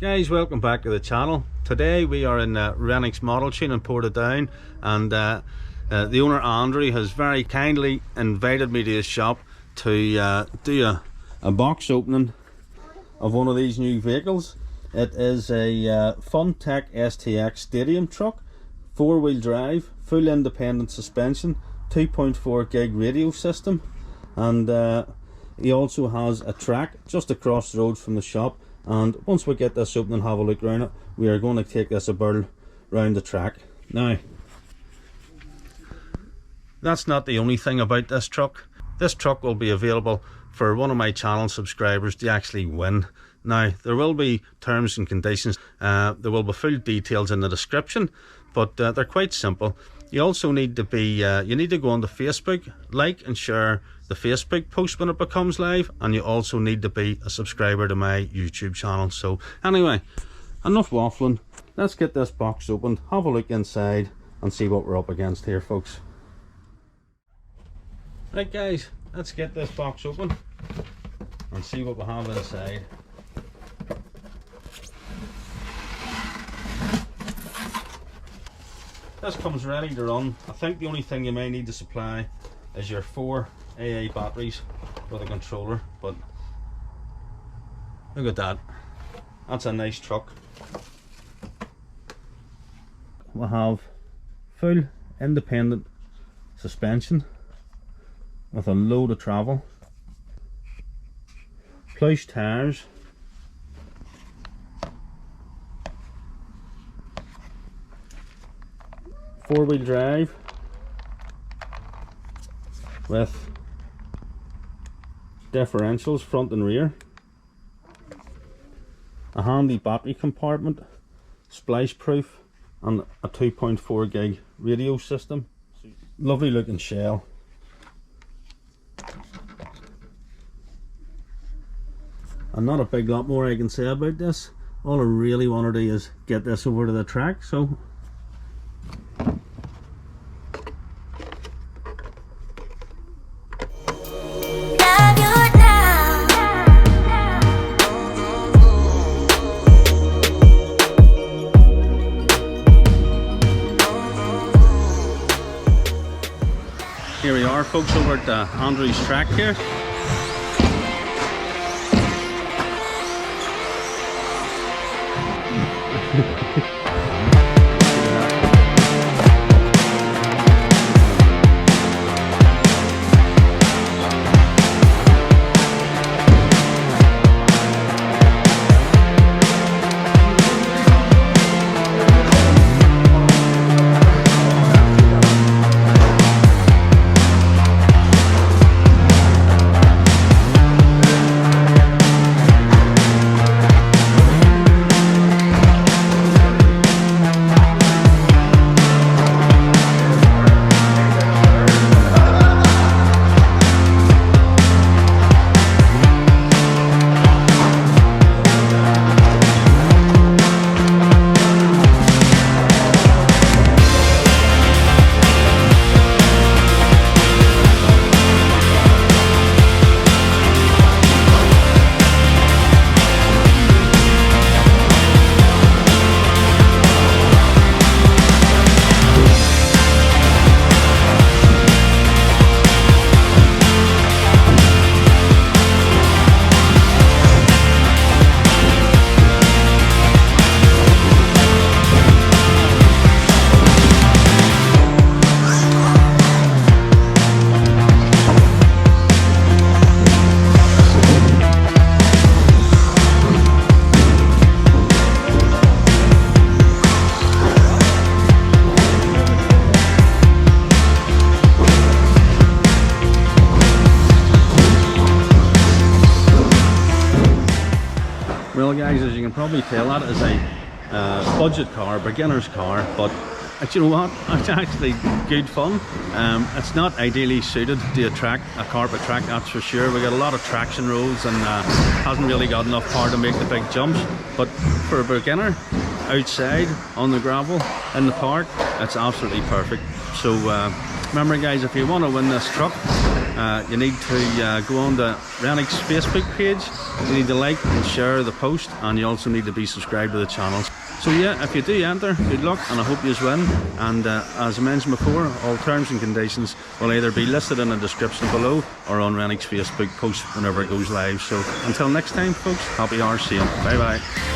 Guys, welcome back to the channel. Today we are in Rennicks Modeltune of Portadown, and the owner Andrew has very kindly invited me to his shop to do a box opening of one of these new vehicles. It is a Funtech STX Stadium truck, 4-wheel drive, full independent suspension, 2.4 gig radio system, and he also has a track just across the road from the shop. And once we get this open and have a look around it, we are going to take this a bird round the track. Now, that's not the only thing about this truck. This truck will be available for one of my channel subscribers to actually win. Now, there will be terms and conditions. There will be full details in the description, but they're quite simple. You also need to be, you need to go onto Facebook, like and share the Facebook post when it becomes live, and you also need to be a subscriber to my YouTube channel. So anyway, enough waffling. Let's get this box opened, have a look inside, and see what we're up against here, folks. Right guys, let's get this box open and see what we have inside. This comes ready to run. I think the only thing you may need to supply is your 4 AA batteries for the controller, but look at that. That's a nice truck. We have full independent suspension with a load of travel, plush tires, four-wheel drive with differentials front and rear, a handy battery compartment, splice proof, and a 2.4 gig radio system. Lovely looking shell. And not a big lot more I can say about this. All I really want to do is get this over to the track, so here we are, folks, over at Andrew's track here. Well guys, as you can probably tell, that is a budget car, beginner's car, but you know what, it's actually good fun. It's not ideally suited to a carpet track, that's for sure. We got a lot of traction rolls and hasn't really got enough power to make the big jumps, but for a beginner, outside, on the gravel, in the park, it's absolutely perfect. So remember guys, if you want to win this truck, you need to go on the Rennicks Facebook page. You need to like and share the post, and you also need to be subscribed to the channel. So yeah, if you do enter, good luck, and I hope you win. And as I mentioned before, all terms and conditions will either be listed in the description below or on Rennicks Facebook post whenever it goes live. So until next time folks, happy hours, see you. Bye bye.